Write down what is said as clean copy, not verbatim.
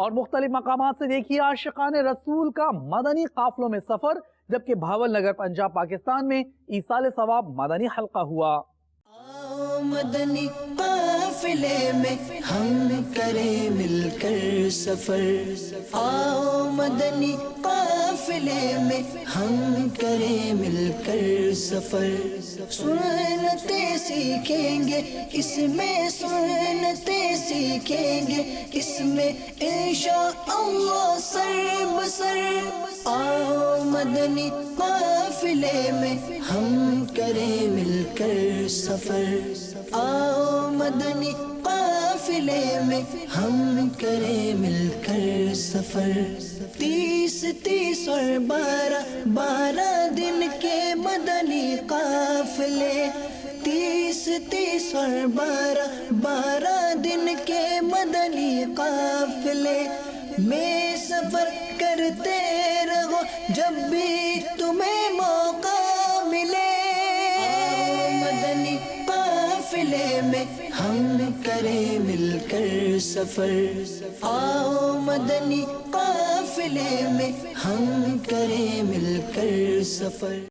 اور مختلف مقامات سے دیکھیے عاشقان رسول کا مدنی قافلوں میں سفر، جبکہ بھاول نگر پنجاب پاکستان میں ایصال ثواب مدنی حلقہ ہوا۔ آؤ مدنی قافلے میں ہم کریں مل کر سفر، آؤ مدنی قافلے میں ہم کریں مل کر سفر، سنتیں سیکھیں گے اس میں، سنتیں سیکھیں گے اس میں انشاءاللہ سر بسر، آؤ مدنی قافلے میں ہم کریں مل کر سفر، آؤ مدنی قافلے میں ہم کریں مل کر سفر، 30 اور 12 دن کے مدنی قافلے، 30 اور 12 دن کے مدنی قافلے میں سفر کرتے رہو جب بھی تمہیں موقع ملے، مدنی قافلے میں ہم کریں مل کر سفر، آؤ مدنی قافلے میں ہم کریں مل کر سفر۔